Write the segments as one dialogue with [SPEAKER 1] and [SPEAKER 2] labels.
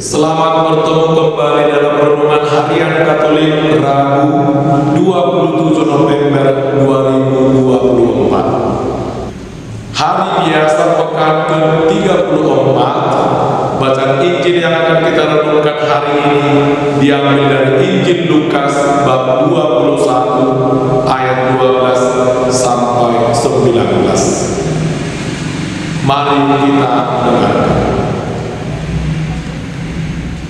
[SPEAKER 1] Selamat bertemu kembali dalam renungan harian Katolik Rabu 27 November 2024. Hari biasa pekan ke-34. Bacaan Injil yang akan kita renungkan hari ini diambil dari Injil Lukas bab 21 ayat 12 sampai 19. Mari kita dengarkan.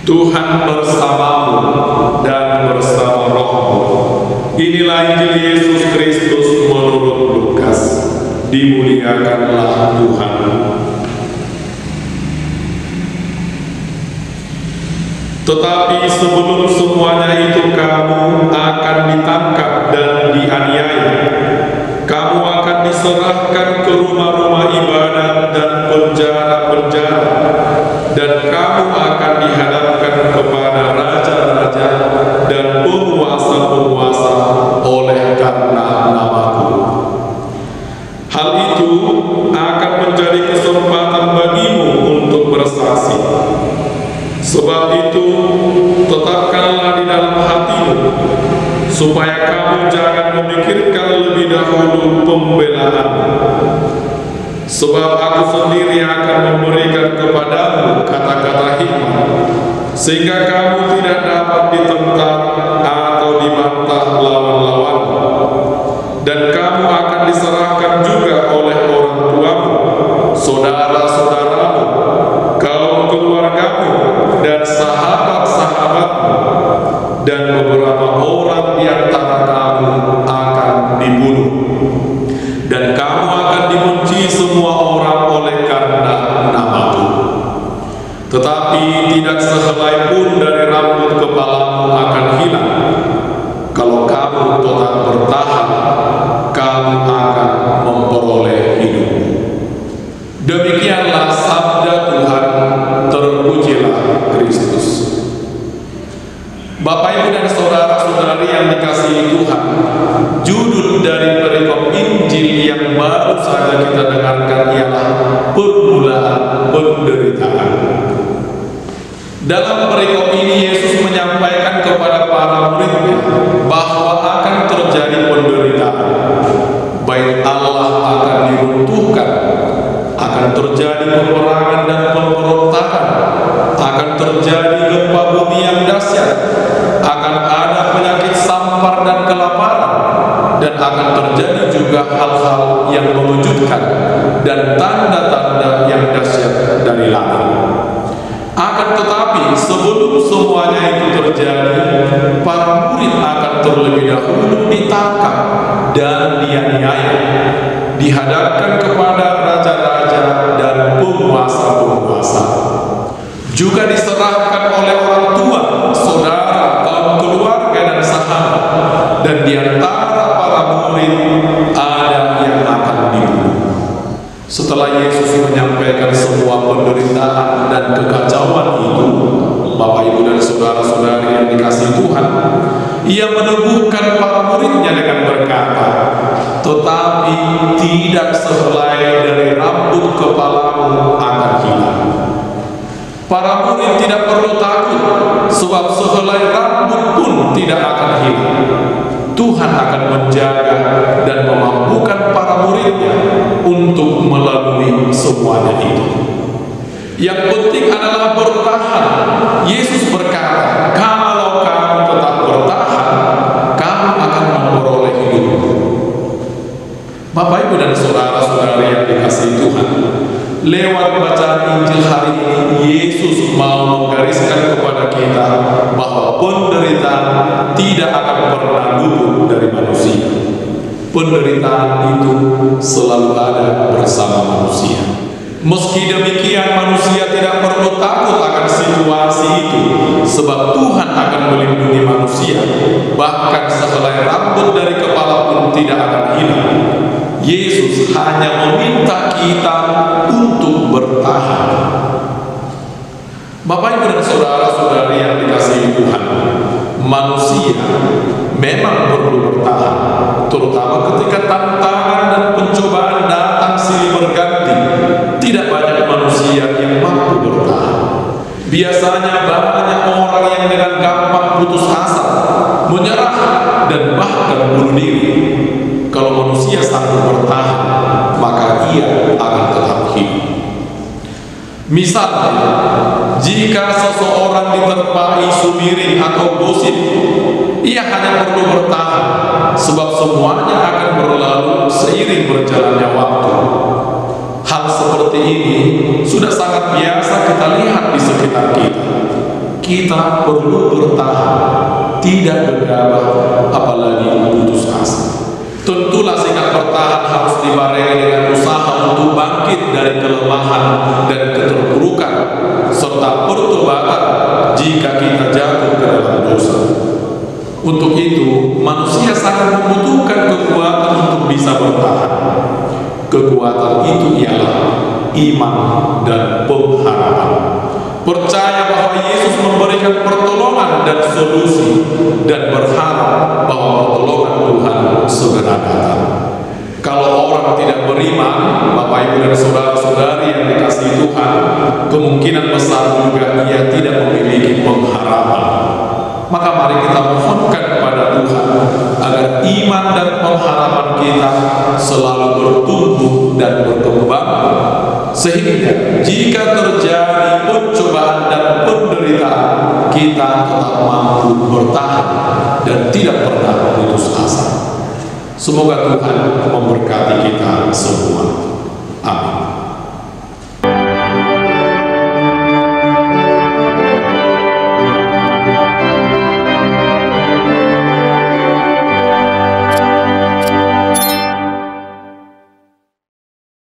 [SPEAKER 1] Tuhan bersamamu dan bersama rohmu. Inilah Injil Yesus Kristus menurut Lukas. Dimuliakanlah Tuhan. Tetapi sebelum semuanya itu kamu akan ditangkap dan dianiaya. Kamu akan diserahkan ke rumah-rumah ibadat dan penjara-penjara, dan kamu akan dihadapkan kepada raja-raja dan penguasa-penguasa oleh karena namaku. Hal itu akan menjadi kesempatan bagimu untuk bersaksi. Sebab itu, tetapkanlah di dalam hatimu, supaya kamu jangan memikirkan lebih dahulu pembelaan. Sebab aku sendiri akan memberikan kepadamu kata-kata hikmat, sehingga kamu tidak dapat ditentang atau dibantah lawan-lawanmu. Dan kamu akan diserahkan juga oleh orang tuamu, saudara-saudaramu, kaum keluargamu, dan sahabat-sahabatmu, dan beberapa orang di antara kamu akan dibunuh. Dan kamu akan dibenci semua orang oleh karena namaku. Tetapi tidak sehelai pun dari rambut kepalamu akan hilang. Kalau kamu tetap bertahan, kamu akan memperoleh hidup. Demikianlah sabda Tuhan. Terpujilah Kristus. Bapak, Ibu, dan saudara-saudari yang dikasihi Tuhan, judul dari perikop Injil yang baru saja kita dengarkan ialah permulaan penderitaan. Dalam perikop ini Yesus menyampaikan kepada para muridnya bahwa akan terjadi penderitaan. Bait Allah akan diruntuhkan, akan terjadi peperangan dan pemberontakan, akan terjadi gempa bumi yang dahsyat, akan ada penyakit sampar dan kelaparan, dan akan terjadi juga hal-hal yang mengejutkan dan tanda-tanda yang dahsyat dari langit. Akan tetapi sebelum semuanya itu terjadi, para murid akan terlebih dahulu ditangkap dan dianiaya, dihadapkan kepada raja-raja dan penguasa-penguasa, juga diserahkan oleh orang tua, saudara, kaum keluarga, dan sahabat. Dan di antara para murid ada yang akan dibunuh. Setelah Yesus menyampaikan semua penderitaan dan kekacauan itu, Bapak, Ibu, dan saudara-saudari yang dikasihi Tuhan, Ia meneguhkan para muridnya dengan berkata, tetapi tidak sehelai dari rambut kepalamu akan hilang. Para murid tidak perlu takut, sebab sehelai rambut pun tidak akan hilang. Tuhan akan menjaga dan memampukan para muridnya untuk melalui semuanya itu. Yang penting adalah bertahan. Yesus berkata, kalau kamu tetap bertahan, kamu akan memperoleh hidup. Bapak, Ibu, dan saudara-saudari yang dikasihi Tuhan, lewat bacaan Injil hari ini, Yesus mau menggariskan kepada kita bahwa penderitaan tidak akan pernah luput dari manusia. Penderitaan itu selalu ada bersama manusia. Meski demikian, manusia tidak perlu takut akan situasi itu, sebab Tuhan akan melindungi manusia. Bahkan sehelai rambut dari kepala pun tidak akan hilang. Yesus hanya meminta kita untuk bertahan. Bapak, Ibu, dan saudara-saudari yang dikasihi Tuhan, manusia memang perlu bertahan, terutama ketika tantangan dan pencobaan datang silih berganti. Tidak banyak manusia yang mampu bertahan. Biasanya banyak orang yang dengan gampang putus asa, menyerah, dan bahkan bunuh diri. Kalau manusia sanggup bertahan, maka ia akan tetap hidup. Misalnya, jika seseorang diterpa isu miring atau gosip, ia hanya perlu bertahan, sebab semuanya akan berlalu seiring berjalannya waktu. Hal seperti ini sudah sangat biasa kita lihat di sekitar kita. Kita perlu bertahan, tidak gegabah, apalagi putus asa. Tentulah sikap bertahan harus dibarengi dengan usaha untuk bangkit dari kelemahan dan keterpurukan, serta pertobatan jika kita jatuh ke dalam dosa. Untuk itu, manusia sangat membutuhkan kekuatan untuk bisa bertahan. Kekuatan itu ialah iman dan pengharapan. Percaya bahwa Yesus memberikan pertolongan dan solusi, dan berharap bahwa pertolongan Tuhan segera datang. Kalau orang tidak beriman, Bapak Ibu dan saudara-saudari yang dikasihi Tuhan, kemungkinan besar juga ia tidak memiliki pengharapan. Maka mari kita mohonkan kepada Tuhan agar iman dan pengharapan kita selalu bertumbuh dan berkembang, sehingga jika terjadi pencobaan dan penderitaan, kita tetap mampu bertahan dan tidak pernah putus asa. Semoga Tuhan memberkati kita semua.